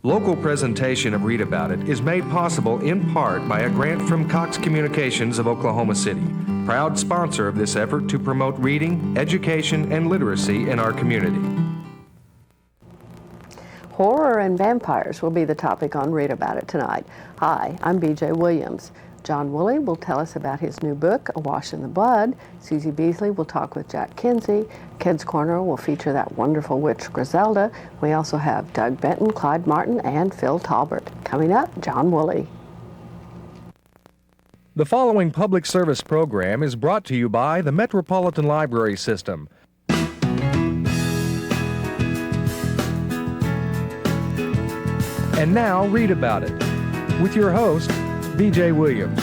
Local presentation of Read About It is made possible in part by a grant from Cox Communications of Oklahoma City, proud sponsor of this effort to promote reading, education, and literacy in our community. Horror and vampires will be the topic on Read About It tonight. Hi, I'm B.J. Williams. John Wooley will tell us about his new book, Awash in the Blood. Susie Beasley will talk with Jack Kinsey. Kids Corner will feature that wonderful witch Griselda. We also have Doug Benton, Clyde Martin, and Phil Talbert. Coming up, John Wooley. The following public service program is brought to you by the Metropolitan Library System. And now, Read About It, with your host, B.J. Williams.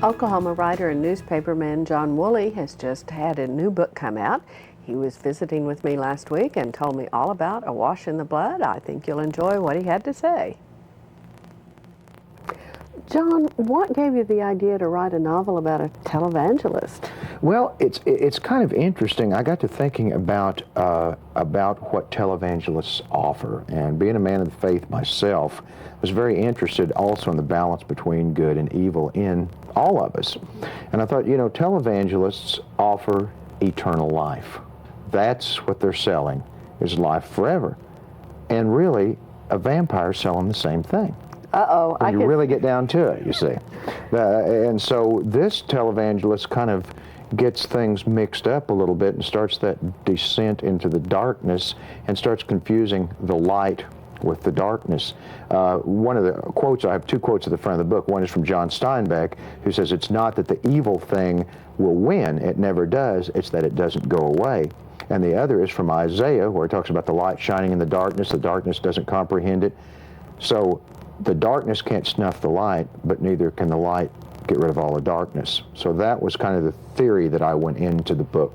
Oklahoma writer and newspaperman John Wooley has just had a new book come out. He was visiting with me last week and told me all about Awash in the Blood. I think you'll enjoy what he had to say. John, what gave you the idea to write a novel about a televangelist? Well, it's kind of interesting. I got to thinking about what televangelists offer, and being a man of the faith myself, was very interested also in the balance between good and evil in all of us. And I thought, you know, televangelists offer eternal life. That's what they're selling, is life forever. And really, a vampire's selling the same thing. Uh-oh. When you really get down to it, you see. And so this televangelist kind of gets things mixed up a little bit and starts that descent into the darkness and starts confusing the light with the darkness. One of the quotes, I have two quotes at the front of the book. One is from John Steinbeck, who says, "It's not that the evil thing will win, it never does, it's that it doesn't go away." And the other is from Isaiah, where it talks about the light shining in the darkness doesn't comprehend it. So the darkness can't snuff the light, but neither can the light get rid of all the darkness. So that was kind of the theory that I went into the book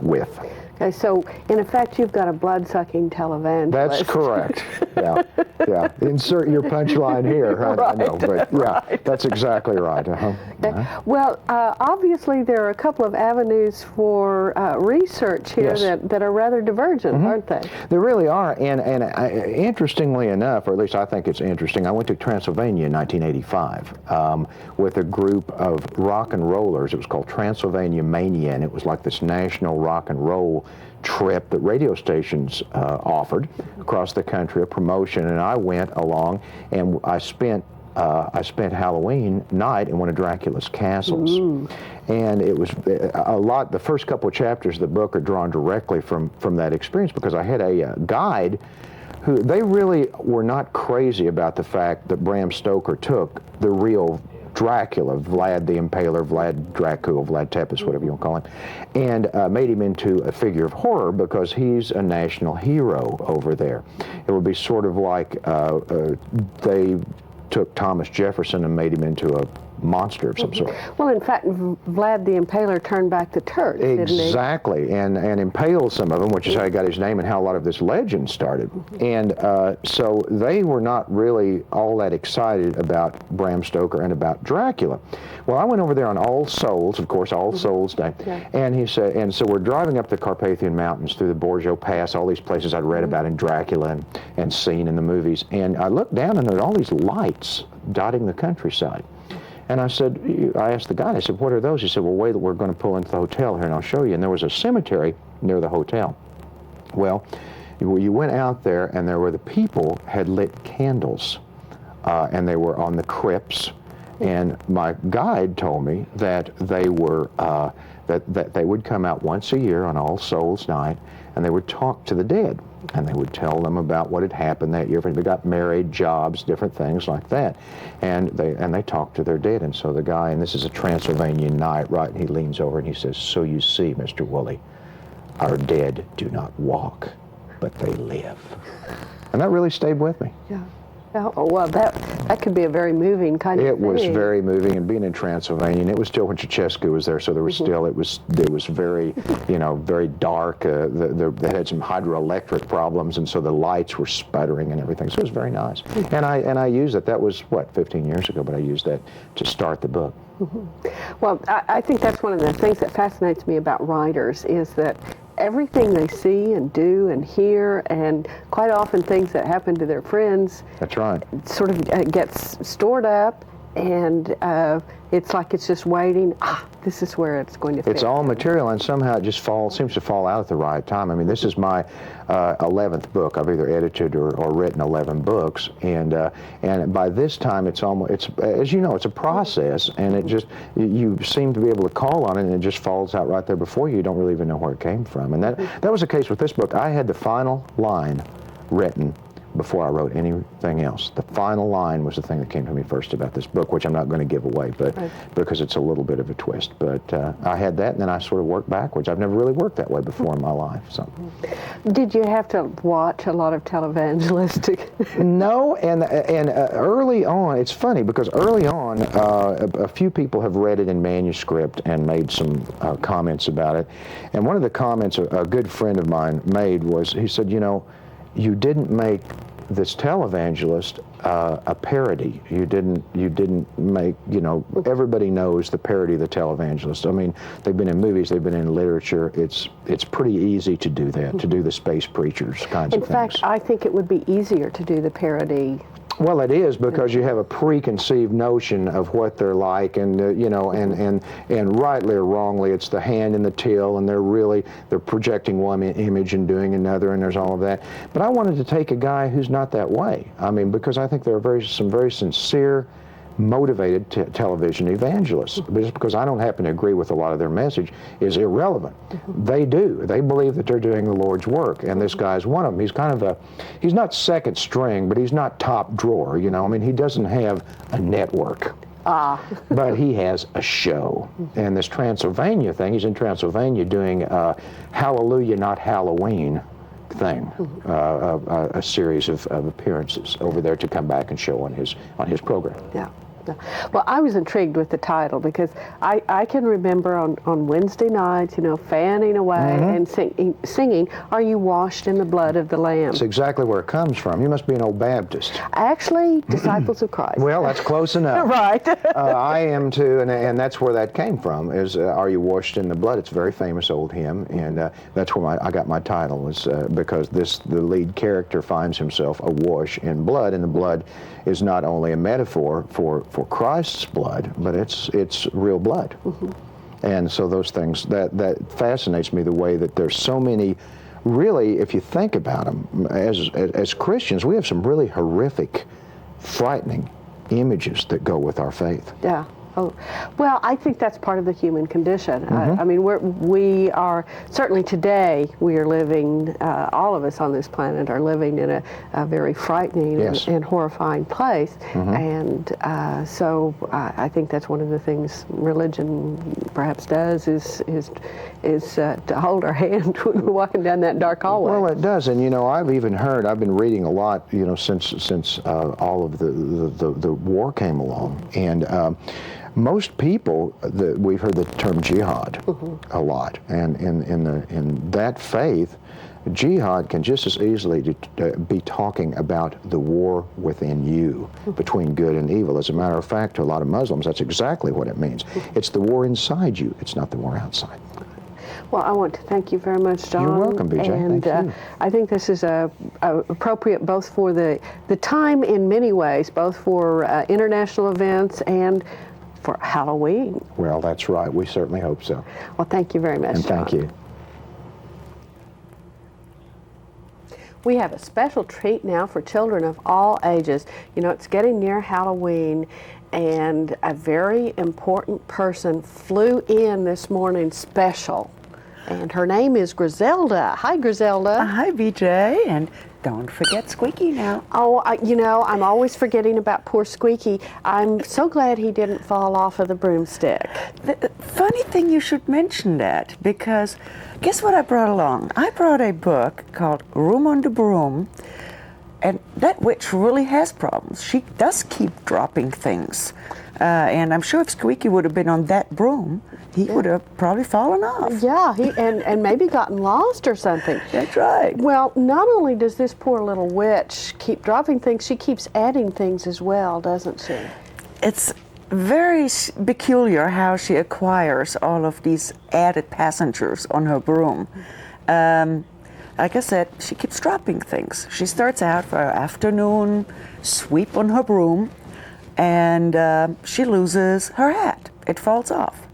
with. Okay, so in effect, you've got a blood-sucking televangelist. That's correct. Yeah. Insert your punchline here. Right, I know, but yeah, right. That's exactly right. Okay. Well, obviously there are a couple of avenues for research here Yes. that are rather divergent, aren't they? There really are, and interestingly enough, or at least I think it's interesting, I went to Transylvania in 1985 with a group of rock and rollers. It was called Transylvania Mania, and it was like this national rock and roll trip that radio stations offered across the country, a promotion, and I went along, and I spent Halloween night in one of Dracula's castles. Ooh. And it was a lot. The first couple of chapters of the book are drawn directly from that experience, because I had a guide who, they really were not crazy about the fact that Bram Stoker took the real Dracula, Vlad the Impaler, Vlad Dracula, Vlad Tepes, whatever you want to call him, and made him into a figure of horror because he's a national hero over there. It would be sort of like they took Thomas Jefferson and made him into a monster of some sort. Well, in fact, Vlad the Impaler turned back the Turks, didn't he? Exactly, and impaled some of them, which is how he got his name and how a lot of this legend started. And so they were not really all that excited about Bram Stoker and about Dracula. Well, I went over there on All Souls, of course, All Souls Day, and he said, and so we're driving up the Carpathian Mountains through the Bordeaux Pass, all these places I'd read about in Dracula and seen in the movies, and I looked down and there were all these lights dotting the countryside. And I asked the guy, I said, what are those? He said, well, wait, we're going to pull into the hotel here and I'll show you. And there was a cemetery near the hotel. Well, you went out there and there were the people had lit candles and they were on the crypts. And my guide told me that they were, that they would come out once a year on All Souls Night and they would talk to the dead. And they would tell them about what had happened that year. If they got married, jobs, different things like that. And they talked to their dead. And so the guy, and this is a Transylvanian night, right? And he leans over and he says, so you see, Mr. Wooley, our dead do not walk, but they live. And that really stayed with me. Yeah. Oh, well, that could be a very moving kind of thing. It was very moving, and being in Transylvania, and it was still when Ceausescu was there, so there was still, it was very, very dark. They had some hydroelectric problems, and so the lights were sputtering and everything, so it was very nice. And I used it. That was, 15 years ago, but I used that to start the book. Well, I think that's one of the things that fascinates me about writers is that everything they see and do and hear, and quite often things that happen to their friends. That's right. Sort of gets stored up, and it's like it's just waiting. This is where it's going to fit. It's all material, and somehow it just seems to fall out at the right time. I mean, this is my 11th book. I've either edited or written 11 books, and by this time it's as you know, it's a process, and it just, you seem to be able to call on it, and it just falls out right there before you. You don't really even know where it came from, and that was the case with this book. I had the final line written before I wrote anything else. The final line was the thing that came to me first about this book, which I'm not going to give away, but because it's a little bit of a twist. But I had that, and then I sort of worked backwards. I've never really worked that way before in my life. So, did you have to watch a lot of televangelists? No, and early on, it's funny because early on, a few people have read it in manuscript and made some comments about it. And one of the comments a good friend of mine made was, he said, you know, you didn't make this televangelist a parody. You didn't make, you know, everybody knows the parody of the televangelist. I mean, they've been in movies, they've been in literature. It's pretty easy to do that, to do the space preachers kinds of things. In fact, I think it would be easier to do the parody. Well, it is, because you have a preconceived notion of what they're like, and you know, and rightly or wrongly, it's the hand in the till, and they're projecting one image and doing another, and there's all of that. But I wanted to take a guy who's not that way. I mean, because I think there are some very sincere, motivated television evangelists. Just because I don't happen to agree with a lot of their message is irrelevant. They do. They believe that they're doing the Lord's work, and this guy's one of them. He's kind of he's not second string, but he's not top drawer, you know. I mean, he doesn't have a network. But he has a show. And this Transylvania thing, he's in Transylvania doing Hallelujah, Not Halloween thing, a series of appearances over there to come back and show on his program. Yeah. Well, I was intrigued with the title because I can remember on Wednesday nights, you know, fanning away and singing, "Are you washed in the blood of the Lamb?" That's exactly where it comes from. You must be an old Baptist. Actually, Disciples of Christ. Well, that's close enough. Right. I am too, and that's where that came from, is "Are you washed in the blood?" It's a very famous old hymn, and that's where I got my title, was because the lead character finds himself awash in blood, and the blood is not only a metaphor for Christ's blood, but it's real blood. And so those things, that fascinates me, the way that there's so many, really, if you think about them, as Christians, we have some really horrific, frightening images that go with our faith. Yeah. Oh, well, I think that's part of the human condition. I mean, we are, certainly today, we are living, all of us on this planet are living in a very frightening and horrifying place. And so I think that's one of the things religion perhaps does is to hold our hand when we're walking down that dark hallway. Well, it does. And, you know, I've been reading a lot, you know, since all of the war came along. And most people, we've heard the term jihad a lot, and in that faith, jihad can just as easily be talking about the war within you, between good and evil. As a matter of fact, to a lot of Muslims, that's exactly what it means. It's the war inside you, it's not the war outside. Well, I want to thank you very much, John. You're welcome, BJ. And thank you. I think this is appropriate both for the time in many ways, both for international events and for Halloween. Well, that's right. We certainly hope so. Well, thank you very much, And thank John. you. We have a special treat now for children of all ages. You know, it's getting near Halloween, and a very important person flew in this morning special. And her name is Griselda. Hi, Griselda. Hi, BJ, and don't forget Squeaky now. Oh, you know, I'm always forgetting about poor Squeaky. I'm so glad he didn't fall off of the broomstick. The funny thing you should mention that, because guess what I brought along? I brought a book called Room on the Broom, and that witch really has problems. She does keep dropping things. And I'm sure if Squeaky would have been on that broom, he would have probably fallen off. Yeah, and maybe gotten lost or something. That's right. Well, not only does this poor little witch keep dropping things, she keeps adding things as well, doesn't she? It's very peculiar how she acquires all of these added passengers on her broom. Like I said, she keeps dropping things. She starts out for her afternoon sweep on her broom, and she loses her hat. It falls off.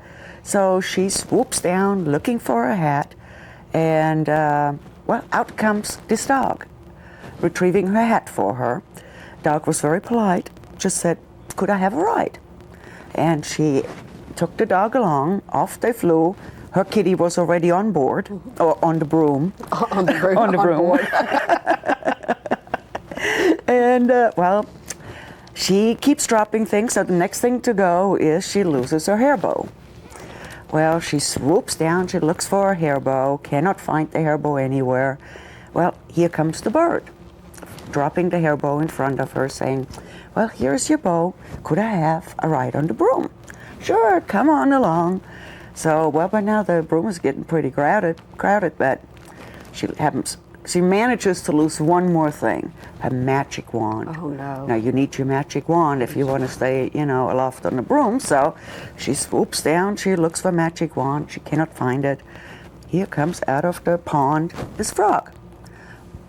So she swoops down looking for her hat, and well, out comes this dog, retrieving her hat for her. Dog was very polite, just said, "Could I have a ride?" And she took the dog along. Off they flew. Her kitty was already on board, or on the broom. On the broom. On the broom. board. And well, she keeps dropping things, so the next thing to go is she loses her hair bow. Well, she swoops down, she looks for her hair bow, cannot find the hair bow anywhere. Well, here comes the bird, dropping the hair bow in front of her, saying, "Well, here's your bow. Could I have a ride on the broom?" "Sure, come on along." So, well, by now the broom is getting pretty crowded, but she manages to lose one more thing, a magic wand. Oh, no. Now, you need your magic wand if you want to stay, aloft on the broom. So she swoops down, she looks for magic wand, she cannot find it. Here comes out of the pond this frog.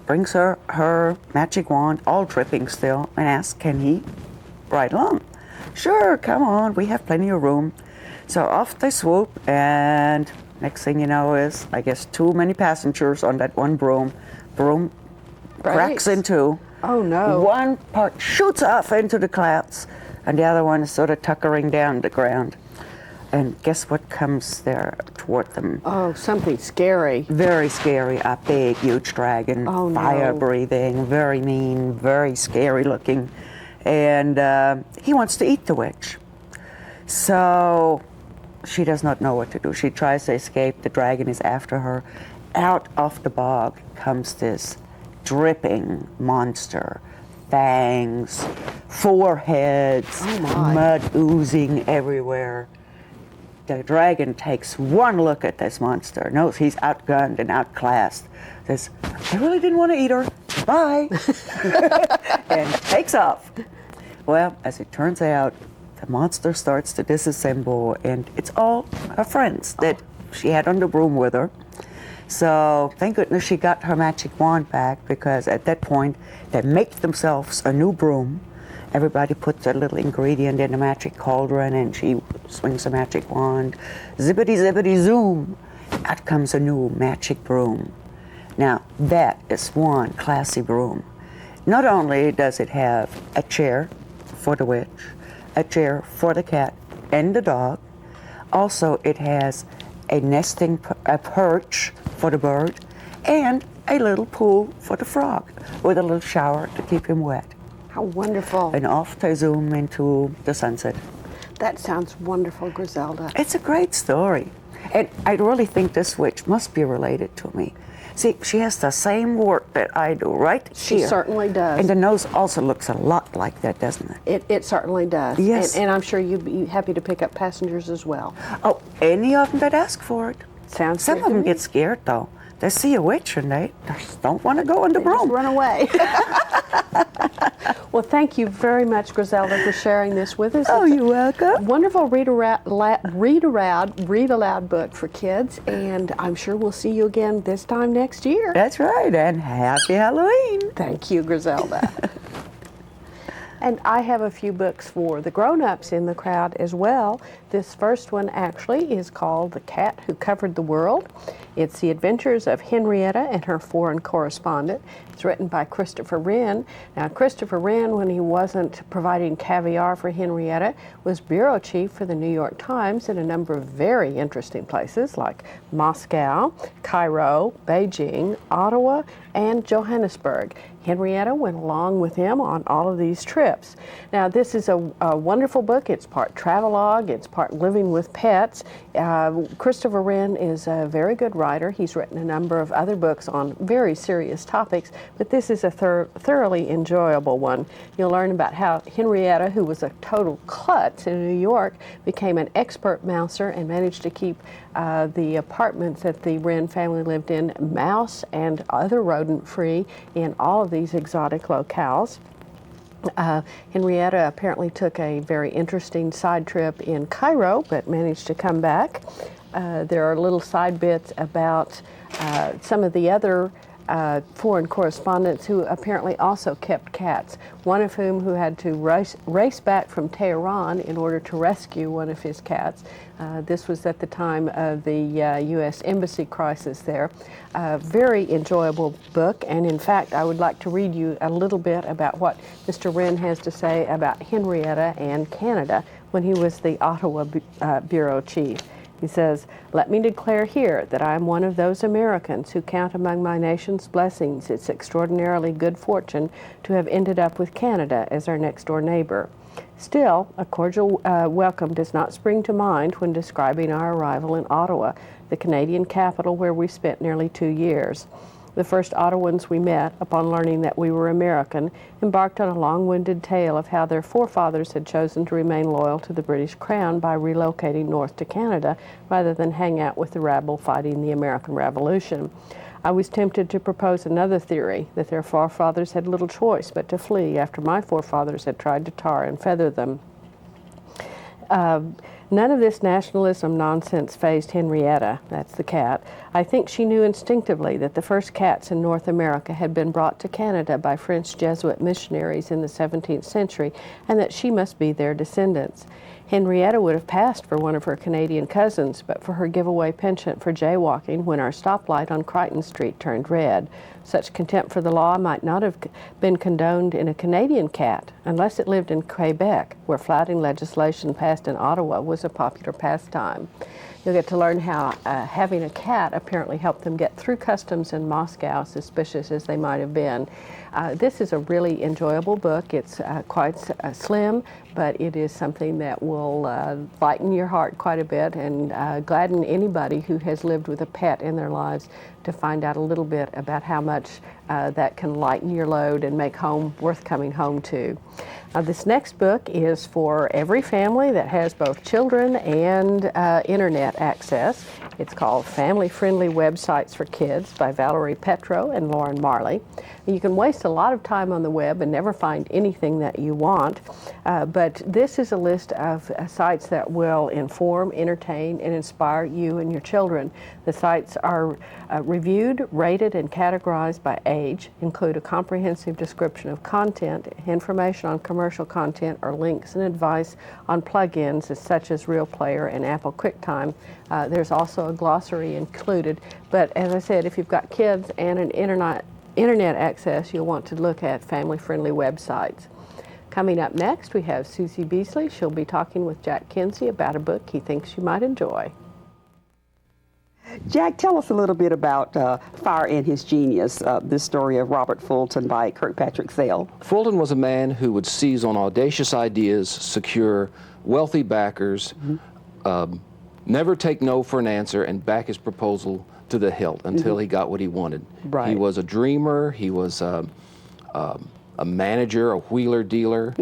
Brings her magic wand, all dripping still, and asks, "Can he ride along?" "Sure, come on, we have plenty of room." So off they swoop, and next thing you know is, I guess, too many passengers on that one broom. Broom cracks in two. Oh, no. One part shoots off into the clouds, and the other one is sort of tuckering down the ground. And guess what comes there toward them? Oh, something scary. Very scary, a big, huge dragon, Oh, no. fire-breathing, very mean, very scary looking. And he wants to eat the witch. So she does not know what to do. She tries to escape. The dragon is after her. Out of the bog comes this dripping monster. Fangs, 4 heads, Oh, my. mud oozing everywhere. The dragon takes one look at this monster, knows he's outgunned and outclassed, says, "I really didn't want to eat her. Bye." And takes off. Well, as it turns out, the monster starts to disassemble, and it's all her friends that she had on the broom with her. So thank goodness she got her magic wand back, because at that point they make themselves a new broom. Everybody puts a little ingredient in a magic cauldron, and she swings a magic wand. Zippity zippity zoom, out comes a new magic broom. Now that is one classy broom. Not only does it have a chair for the witch, a chair for the cat and the dog. Also, it has a perch for the bird, and a little pool for the frog, with a little shower to keep him wet. How wonderful. And off they zoom into the sunset. That sounds wonderful, Griselda. It's a great story. And I really think this witch must be related to me. See, she has the same work that I do, right? She here. certainly does. And the nose also looks a lot like that, doesn't it? It certainly does. Yes. And I'm sure you'd be happy to pick up passengers as well. Oh, any of them that ask for it. Sounds Some good of to them me. get scared, though. They see a witch and they just don't want to go on the They just broom. run away. Well, thank you very much, Griselda, for sharing this with us. Oh, It's a you're welcome. wonderful read aloud book for kids, and I'm sure we'll see you again this time next year. That's right, and happy Halloween. Thank you, Griselda. And I have a few books for the grown-ups in the crowd as well. This first one actually is called The Cat Who Covered the World. It's the adventures of Henrietta and her foreign correspondent. It's written by Christopher Wren. Now, Christopher Wren, when he wasn't providing caviar for Henrietta, was bureau chief for the New York Times in a number of very interesting places like Moscow, Cairo, Beijing, Ottawa, and Johannesburg. Henrietta went along with him on all of these trips. Now, this is a wonderful book. It's part travelogue, it's part living with pets. Christopher Wren is a very good writer. He's written a number of other books on very serious topics, but this is a thoroughly enjoyable one. You'll learn about how Henrietta, who was a total klutz in New York, became an expert mouser and managed to keep the apartments that the Wren family lived in mouse and other rodent free in all of these exotic locales. Henrietta apparently took a very interesting side trip in Cairo, but managed to come back. there are little side bits about some of the other foreign correspondents who apparently also kept cats, one of who had to race back from Tehran in order to rescue one of his cats. This was at the time of the U.S. Embassy crisis there. Very enjoyable book, and in fact I would like to read you a little bit about what Mr. Wren has to say about Henrietta and Canada when he was the Ottawa bureau chief. He says, "Let me declare here that I am one of those Americans who count among my nation's blessings its extraordinarily good fortune to have ended up with Canada as our next-door neighbor. Still, a cordial welcome does not spring to mind when describing our arrival in Ottawa, the Canadian capital where we spent nearly 2 years. The first Ottawans we met, upon learning that we were American, embarked on a long-winded tale of how their forefathers had chosen to remain loyal to the British Crown by relocating north to Canada rather than hang out with the rabble fighting the American Revolution. I was tempted to propose another theory, that their forefathers had little choice but to flee after my forefathers had tried to tar and feather them. None of this nationalism nonsense fazed Henrietta, that's the cat. I think she knew instinctively that the first cats in North America had been brought to Canada by French Jesuit missionaries in the 17th century, and that she must be their descendants. Henrietta would have passed for one of her Canadian cousins, but for her giveaway penchant for jaywalking when our stoplight on Crichton Street turned red. Such contempt for the law might not have been condoned in a Canadian cat, unless it lived in Quebec, where flouting legislation passed in Ottawa was a popular pastime. You'll get to learn how having a cat apparently helped them get through customs in Moscow, suspicious as they might have been. This is a really enjoyable book. It's quite slim, but it is something that will lighten your heart quite a bit and gladden anybody who has lived with a pet in their lives to find out a little bit about how much that can lighten your load and make home worth coming home to. This next book is for every family that has both children and internet access. It's called Family Friendly Websites for Kids by Valerie Petro and Lauren Marley. You can waste a lot of time on the web and never find anything that you want, but this is a list of sites that will inform, entertain, and inspire you and your children. The sites are reviewed, rated, and categorized by age, include a comprehensive description of content, information on commercial content, or links and advice on plugins such as Real Player and Apple QuickTime. There's also a glossary included, but as I said, if you've got kids and an internet access, you'll want to look at family-friendly websites. Coming up next, we have Susie Beasley. She'll be talking with Jack Kinsey about a book he thinks you might enjoy. Jack, tell us a little bit about Fire and His Genius, this story of Robert Fulton by Kirkpatrick Sale. Fulton was a man who would seize on audacious ideas, secure wealthy backers, never take no for an answer, and back his proposal to the hilt until he got what he wanted. Right. He was a dreamer. He was a manager, a wheeler dealer.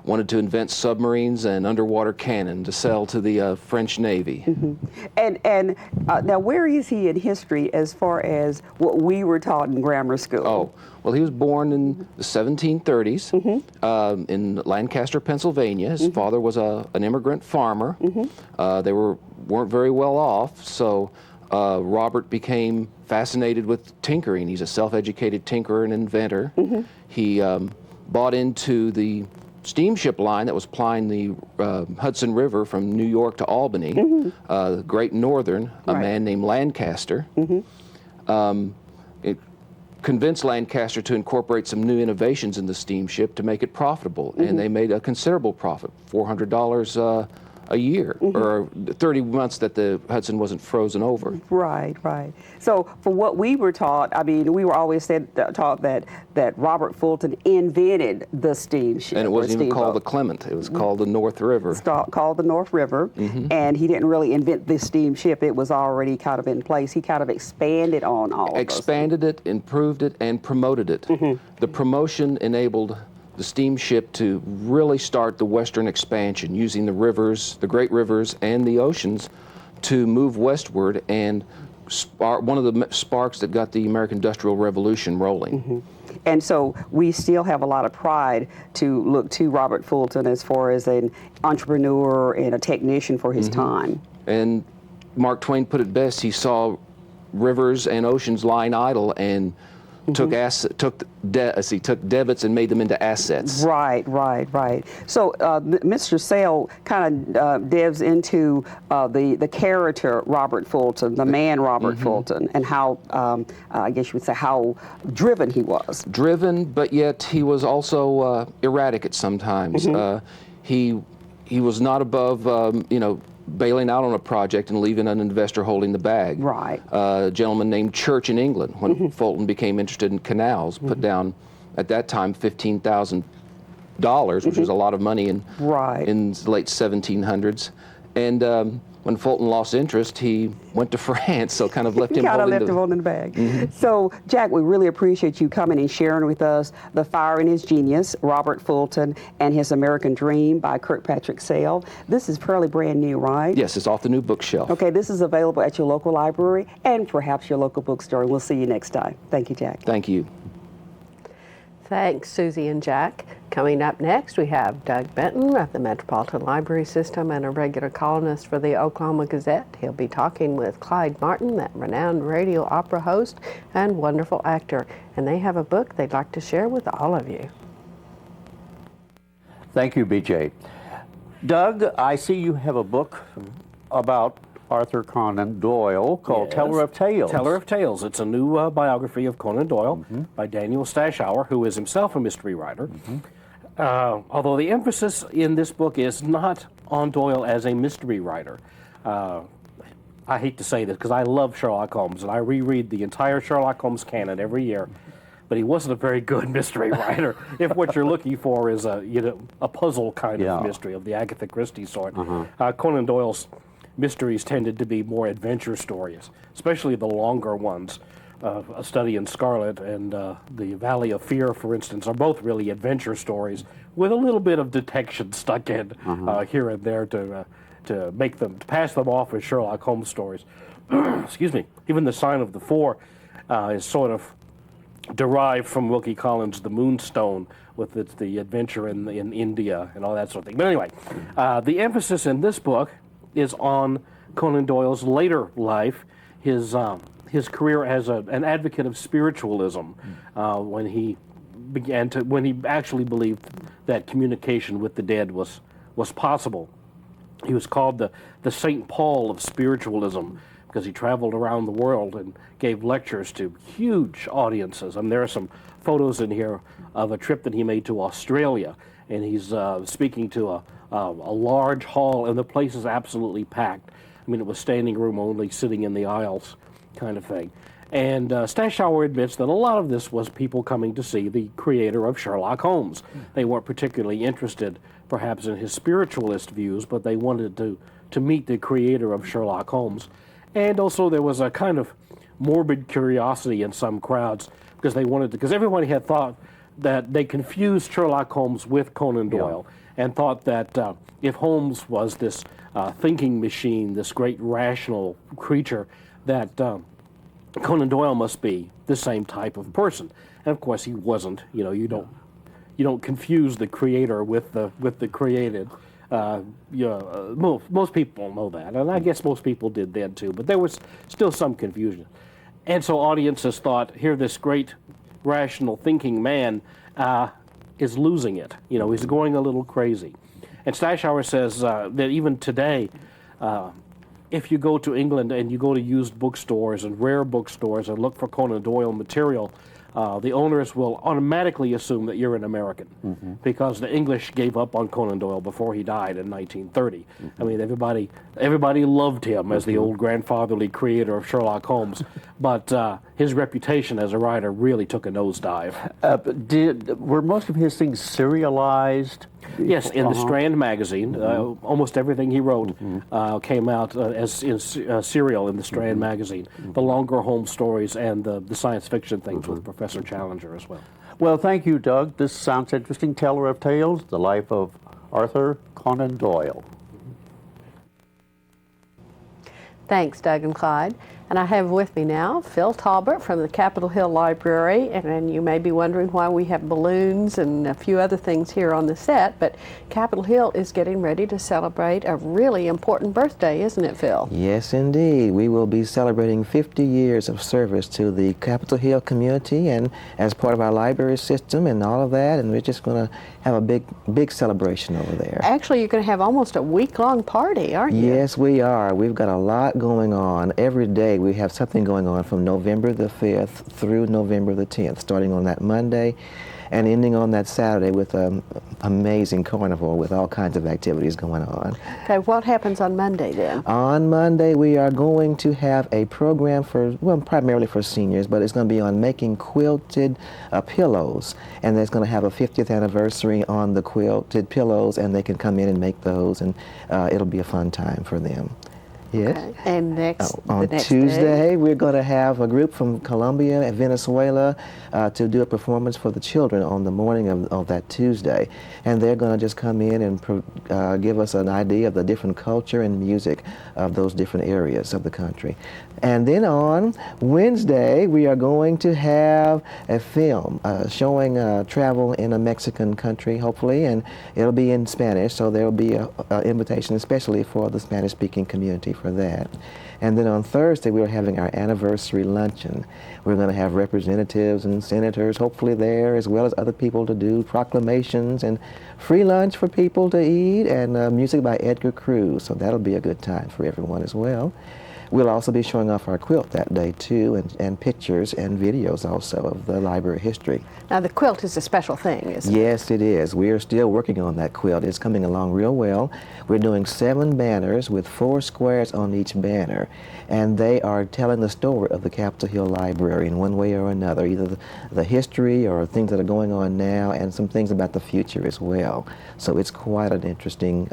Wanted to invent submarines and underwater cannon to sell to the French Navy. And now, where is he in history as far as what we were taught in grammar school? Oh, well, he was born in the 1730s in Lancaster, Pennsylvania. His father was an immigrant farmer. They weren't very well off, so Robert became fascinated with tinkering. He's a self-educated tinkerer and inventor. He bought into the steamship line that was plying the Hudson River from New York to Albany, the Great Northern, a man named Lancaster. It convinced Lancaster to incorporate some new innovations in the steamship to make it profitable, and they made a considerable profit, $400 a year, or 30 months that the Hudson wasn't frozen over. Right. So for what we were taught, I mean, we were always taught that Robert Fulton invented the steamship. And it wasn't even called the Clement, it was called the North River. Called the North River, and he didn't really invent this steamship. It was already kind of in place. He kind of expanded on all of those. Expanded it, improved it, and promoted it. The promotion enabled the steamship to really start the western expansion, using the rivers, the great rivers, and the oceans to move westward and one of the sparks that got the American Industrial Revolution rolling. And so we still have a lot of pride to look to Robert Fulton as far as an entrepreneur and a technician for his time. And Mark Twain put it best. He saw rivers and oceans lying idle and took debits and made them into assets. Right. So Mr. Sale kind of delves into the character Robert Fulton, the man Robert Fulton, and how, I guess you would say, how driven he was. Driven, but yet he was also erratic at some times. He was not above, bailing out on a project and leaving an investor holding the bag. Right. A gentleman named Church in England, when Fulton became interested in canals, put down, at that time, $15,000, which was a lot of money in the late 1700s. And when Fulton lost interest, he went to France, so kind of left him holding the bag. So, Jack, we really appreciate you coming and sharing with us The Fire in His Genius, Robert Fulton and His American Dream by Kirkpatrick Sale. This is fairly brand new, right? Yes, it's off the new bookshelf. Okay, this is available at your local library and perhaps your local bookstore. We'll see you next time. Thank you, Jack. Thank you. Thanks, Susie and Jack. Coming up next, we have Doug Benton of the Metropolitan Library System and a regular columnist for the Oklahoma Gazette. He'll be talking with Clyde Martin, that renowned radio opera host and wonderful actor. And they have a book they'd like to share with all of you. Thank you, BJ. Doug, I see you have a book about Arthur Conan Doyle called Teller of Tales. Teller of Tales. It's a new biography of Conan Doyle by Daniel Stashower, who is himself a mystery writer. Although the emphasis in this book is not on Doyle as a mystery writer. I hate to say this because I love Sherlock Holmes, and I reread the entire Sherlock Holmes canon every year. But he wasn't a very good mystery writer. If what you're looking for is a puzzle kind of mystery of the Agatha Christie sort, Conan Doyle's mysteries tended to be more adventure stories, especially the longer ones. A Study in Scarlet and The Valley of Fear, for instance, are both really adventure stories with a little bit of detection stuck in here and there to pass them off as Sherlock Holmes stories. Excuse me. Even The Sign of the Four is sort of derived from Wilkie Collins' The Moonstone, with the adventure in India and all that sort of thing. But anyway, the emphasis in this book is on Conan Doyle's later life, his career as an advocate of spiritualism, when he actually believed that communication with the dead was possible. He was called the St. Paul of spiritualism because he traveled around the world and gave lectures to huge audiences. And there are some photos in here of a trip that he made to Australia, and he's speaking to a large hall, and the place is absolutely packed. I mean, it was standing room only, sitting in the aisles kind of thing. And Stashower admits that a lot of this was people coming to see the creator of Sherlock Holmes. They weren't particularly interested, perhaps, in his spiritualist views, but they wanted to meet the creator of Sherlock Holmes. And also there was a kind of morbid curiosity in some crowds because because everybody had thought that they confused Sherlock Holmes with Conan Doyle and thought that if Holmes was this thinking machine, this great rational creature, that Conan Doyle must be the same type of person. And of course he wasn't. You don't confuse the creator with the created. Most people know that, and I guess most people did then too, but there was still some confusion. And so audiences thought, here this great rational thinking man is losing it. He's going a little crazy. And Stashower says that even today, if you go to England and you go to used bookstores and rare bookstores and look for Conan Doyle material, the owners will automatically assume that you're an American because the English gave up on Conan Doyle before he died in 1930. I mean, everybody loved him as the old grandfatherly creator of Sherlock Holmes, but his reputation as a writer really took a nosedive. Were most of his things serialized? Yes, in the Strand magazine, almost everything he wrote came out as in serial in the Strand magazine. The longer Holmes stories and the science fiction things with Professor Challenger as well. Well, thank you, Doug. This sounds interesting. Teller of Tales, The Life of Arthur Conan Doyle. Thanks, Doug and Clyde. And I have with me now Phil Talbot from the Capitol Hill Library, and you may be wondering why we have balloons and a few other things here on the set, but Capitol Hill is getting ready to celebrate a really important birthday, isn't it, Phil? Yes, indeed. We will be celebrating 50 years of service to the Capitol Hill community and as part of our library system and all of that, and we're just going to have a big celebration over there. Actually, you're going to have almost a week-long party, aren't you? Yes, we are. We've got a lot going on. Every day we have something going on from November the 5th through November the 10th, starting on that Monday and ending on that Saturday with an amazing carnival with all kinds of activities going on. Okay, what happens on Monday then? On Monday, we are going to have a program for, well, primarily for seniors, but it's going to be on making quilted pillows. And there's going to have a 50th anniversary on the quilted pillows, and they can come in and make those, and it'll be a fun time for them. Yes. Okay. And On the next Tuesday, day? we're going to have a group from Colombia and Venezuela to do a performance for the children on the morning of that Tuesday. And they're going to just come in and give us an idea of the different culture and music of those different areas of the country. And then on Wednesday, we are going to have a film showing travel in a Mexican country, hopefully, and it'll be in Spanish, so there will be an invitation especially for the Spanish-speaking community for that. And then on Thursday, we're having our anniversary luncheon. We're going to have representatives and senators hopefully there, as well as other people to do proclamations and free lunch for people to eat, and music by Edgar Cruz, so that'll be a good time for everyone as well. We'll also be showing off our quilt that day too, and pictures and videos also of the library history. Now the quilt is a special thing, isn't it? Yes, it is. We are still working on that quilt. It's coming along real well. We're doing 7 banners with 4 squares on each banner, and they are telling the story of the Capitol Hill Library in one way or another, either the history or things that are going on now, and some things about the future as well. So it's quite an interesting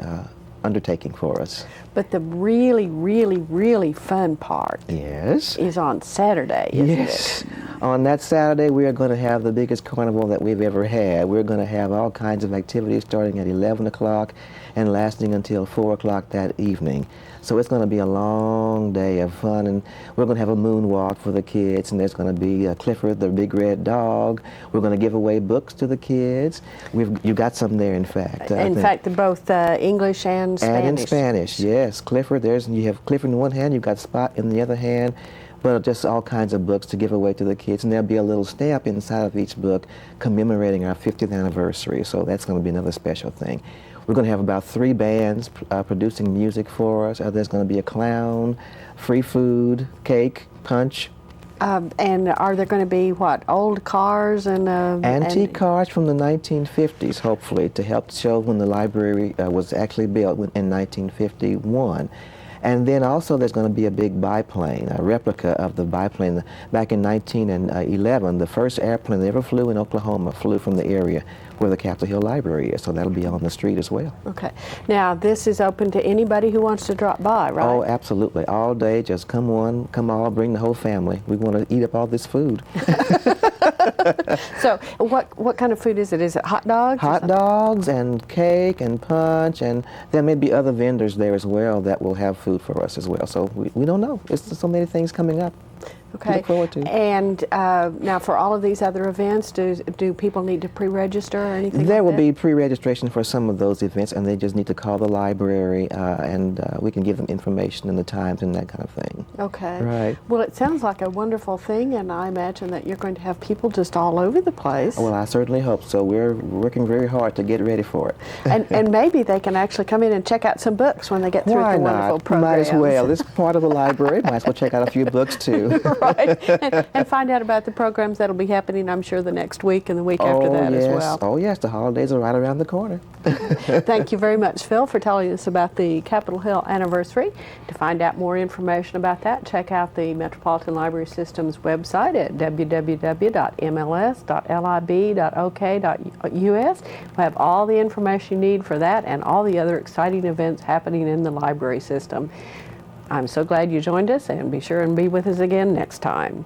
undertaking for us. But the really, really, really fun part Yes. is on Saturday, isn't Yes. it? On that Saturday, we are going to have the biggest carnival that we've ever had. We're going to have all kinds of activities starting at 11 o'clock and lasting until 4 o'clock that evening. So it's going to be a long day of fun, and we're going to have a moonwalk for the kids, and there's going to be Clifford the Big Red Dog. We're going to give away books to the kids. You got some there, in fact. In fact, both English and Spanish. And in Spanish, yes. Clifford, you have Clifford in one hand, you've got Spot in the other hand, but just all kinds of books to give away to the kids. And there'll be a little stamp inside of each book commemorating our 50th anniversary, so that's going to be another special thing. We're going to have about 3 bands producing music for us. There's going to be a clown, free food, cake, punch. And are there going to be, what, old cars and... Antique cars from the 1950s, hopefully, to help show when the library was actually built in 1951. And then also there's going to be a big biplane, a replica of the biplane. Back in 1911, the first airplane that ever flew in Oklahoma flew from the area where the Capitol Hill Library is, so that'll be on the street as well. Okay. Now, this is open to anybody who wants to drop by, right? Oh, absolutely. All day, just come all, bring the whole family. We want to eat up all this food. So, what kind of food is it? Is it hot dogs? Hot dogs and cake and punch, and there may be other vendors there as well that will have food for us as well. So we don't know. It's so many things coming up. Okay. Look forward to. And now, for all of these other events, do people need to pre-register or anything? There will like be pre-registration for some of those events, and they just need to call the library, and we can give them information and the times and that kind of thing. Okay. Right. Well, it sounds like a wonderful thing, and I imagine that you're going to have people just all over the place. Well, I certainly hope so. We're working very hard to get ready for it. and maybe they can actually come in and check out some books when they get through Why the wonderful not? programs. Might as well. This is part of the library. Might as well check out a few books too. Right. And find out about the programs that'll be happening, I'm sure, the next week and the week after that yes. as well. Oh, yes. The holidays are right around the corner. Thank you very much, Phil, for telling us about the Capitol Hill anniversary. To find out more information about that, check out the Metropolitan Library System's website at www.mls.lib.ok.us. We'll have all the information you need for that and all the other exciting events happening in the library system. I'm so glad you joined us, and be sure and be with us again next time.